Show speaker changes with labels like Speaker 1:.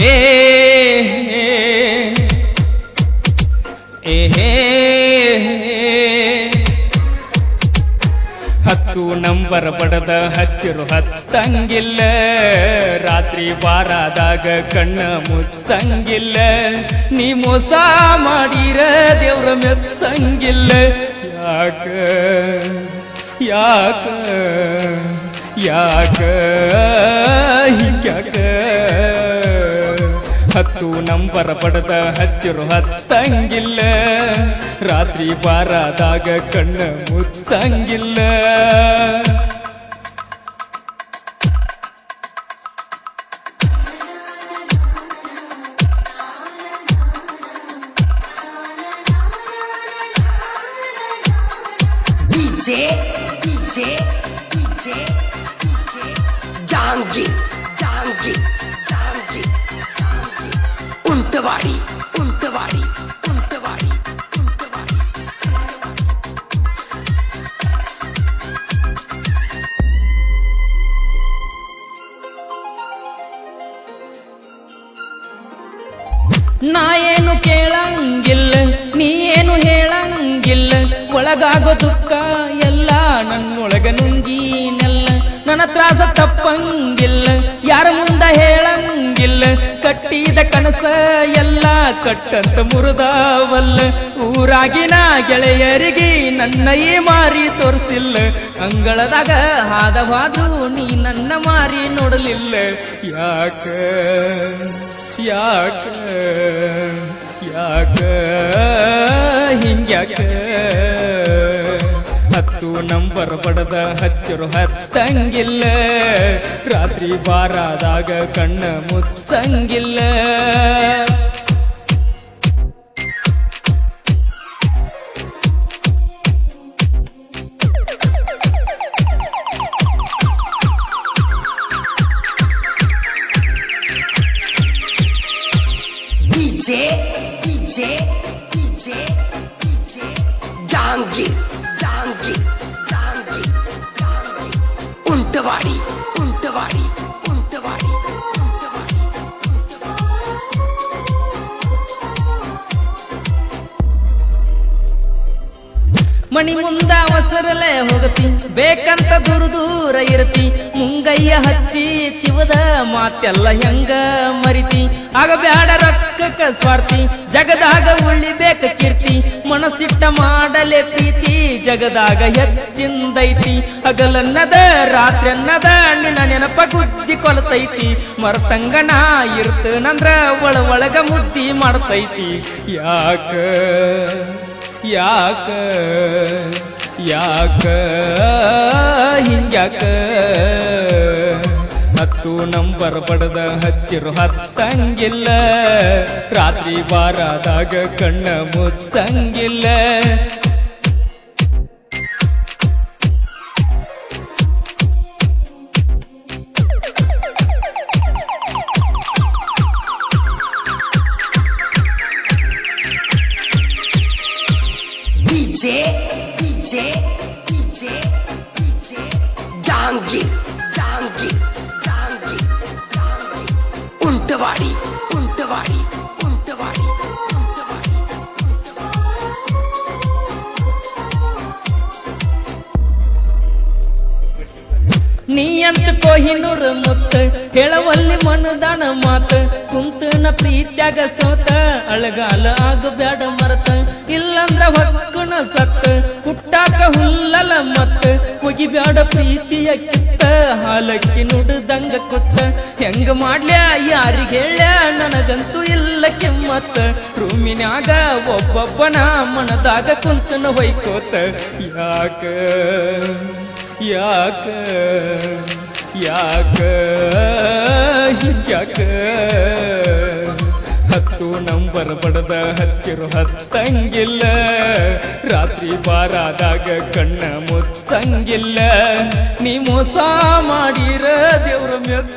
Speaker 1: ಏ ಹತ್ತು ನಂಬರ್ ಬಡದ ಹಚ್ಚಿರು ಹತ್ತಂಗಿಲ್ಲ, ರಾತ್ರಿ ಬಾರಾದಾಗ ಕಣ್ಣ ಮುಚ್ಚಂಗಿಲ್ಲ, ನೀ ಮೋಸ ಮಾಡಿರ ದೇವ್ರ ಮೆಚ್ಚಂಗಿಲ್ಲ. ಯಾಕ ಯಾಕ ಯಾಕ ಹಿಂಗ್ಯಾಕ ಹತ್ತು ನಂಬರ್ ಬಡದ ಹಚ್ಚಿರು ಹತ್ತಂಗಿಲ್ಲ, ರಾತ್ರಿ ಬಾರಾದಾಗ ಕಣ್ಣ ಮುಚ್ಚಂಗಿಲ್ಲ.
Speaker 2: DJ ಜಹಾಂಗೀರ್ ಜಹಾಂಗೀರ್ ಜಹಾಂಗೀರ್ ಉಂಟವಾಡಿ ಉಂಟವಾಡಿ ಉಂಟವಾಡಿ ಉಂಟವಾಡಿ.
Speaker 1: ನಾ ಏನು ಕೇಳಂಗಿಲ್ಲ, ನೀ ಏನು ಹೇಳಂಗಿಲ್ಲ, ಒಳಗಾಗೋ ದುಃಖ ಎಲ್ಲ ನನ್ನೊಳಗ ನುಂಗಿನೆಲ್ಲ, ನನ್ನ ತ್ರಾಸ ತಪ್ಪಂಗಿಲ್ಲ, ಯಾರ ಮುಂದ ಹೇಳಂಗಿಲ್ಲ, ಕಟ್ಟಿದ ಕನಸ ಎಲ್ಲ ಕಟ್ಟಂತ ಮುರಿದವಲ್ಲ, ಊರಾಗಿನ ಗೆಳೆಯರಿಗೆ ನನ್ನ ಈ ಮಾರಿ ತೋರಿಸಿಲ್ಲ, ಅಂಗಳದಾಗ ಹಾದವಾದ್ರು ನೀ ನನ್ನ ಮಾರಿ ನೋಡಲಿಲ್ಲ. ಯಾಕ ಯಾಕ ಯಾಕ ಹಿಂಗ್ಯಾಕ ಹತ್ತು ನಂಬರ್ ಬಡದ ಹಚ್ಚರು ಹತ್ತಂಗಿಲ್ಲ, ರಾತ್ರಿ ಬಾರಾದಾಗ ಕಣ್ಣ ಮುಚ್ಚಂಗಿಲ್ಲ.
Speaker 2: DJ ಜಹಾಂಗೀರ್ ಜಹಾಂಗೀರ್ ಜಹಾಂಗೀರ್ ಜಹಾಂಗೀರ್ ಉಂಟವಾಡಿ ಉಂಟವಾಡಿ ಉಂಟವಾಡಿ ಉಂಟವಾಡಿ.
Speaker 1: ಮಣಿ ಮುಂದ ಅವಸರಲೆ ಹೋಗತಿ, ಬೇಕಂತ ದೂರ ದೂರ ಇರತಿ, ಮುಂಗಯ್ಯ ಹಚ್ಚಿ ತಿವದ ಮಾತೆಲ್ಲ ಹೆಂಗ ಮರಿತಿ, ಆಗ ಬ್ಯಾಡ ರೊಕ್ಕಕ್ಕ ಸ್ವಾರ್ಥಿ, ಜಗದಾಗ ಉಳಿಬೇಕ ಕೀರ್ತಿ, ಮನಸ್ಸಿಟ್ಟ ಮಾಡಲೆ ಪ್ರೀತಿ, ಜಗದಾಗ ಹೆಚ್ಚಿಂದೈತಿ, ಹಗಲನ್ನದ ರಾತ್ರಿ ಅನ್ನದ ನಿನ್ನ ನೆನಪ ಗುದ್ದಿ ಕೊಲತೈತಿ, ಮರ್ತಂಗನ ಇರ್ತನಂದ್ರ ಒಳಗ ಮುದ್ದಿ ಮಾಡ್ತೈತಿ. ಯಾಕ ಯಾಕ ಯಾಕ ಹಿಂಗ್ಯಾಕ ಹತ್ತು ನಂಬರ್ ಬಡದ ಹಚ್ಚಿರು ಹತ್ತಂಗಿಲ್ಲ, ರಾತ್ರಿ ಬಾರಾದಾಗ ಕಣ್ಣ ಮುಚ್ಚಂಗಿಲ್ಲ.
Speaker 2: DJ ಜಹಾಂಗೀರ್ ಜಹಾಂಗೀರ್ ಜಹಾಂಗೀರ್ ಜಹಾಂಗೀರ್ ಉಂಟವಾಡಿ ಉಂಟವಾಡಿ ಉಂಟವಾಡಿ ಉಂಟವಾಡಿ.
Speaker 1: ನೀ ಅಂತ ಕೊಹಿನೂರ ಮುತ್ತ ಹೇಳವಲ್ಲಿ ಮನದಾನ ಮಾತ, ಕುಂತನ ಪ್ರೀತ್ಯಾಗ ಸೋತ ಅಳಗಾಲ ಆಗ ಬ್ಯಾಡ ಮರತ, ಇಲ್ಲಂದ್ರ ಹೊಕ್ಕನ ಸತ್ತ ಹುಟ್ಟಾಕ ಹುಲ್ಲಲ ಮತ್ತ, ಮುಗಿಬ್ಯಾಡ ಪ್ರೀತಿಯ ಕಿತ್ತ ಹಾಲಕ್ಕಿ ನುಡ್ದಂಗ ಕೊತ್ತ, ಹೆಂಗ ಮಾಡ್ಲ್ಯಾ ಯಾರಿಗೆ ಹೇಳ್ಯ ನನಗಂತೂ ಇಲ್ಲ ಕೆಮ್ಮತ್ತ, ರೂಮಿನ್ಯಾಗ ಒಬ್ಬೊಬ್ಬನ ಮನದಾಗ ಕುಂತನ ಹೊಯ್ಕೋತ. ಯಾಕ ಯಾಕ ಯಾಕ ಹಿಂಗ್ಯಾಕ ಹತ್ತು ನಂಬರ್ ಬಡದ ಹಚ್ಚಿರು ಹತ್ತಂಗಿಲ್ಲ, ರಾತ್ರಿ ಬಾರಾದಾಗ ಕಣ್ಣ ಮುಚ್ಚಂಗಿಲ್ಲ, ನೀ ಮೋಸ ಮಾಡಿರ ದೇವ್ರ ಮೆಚ್ಚ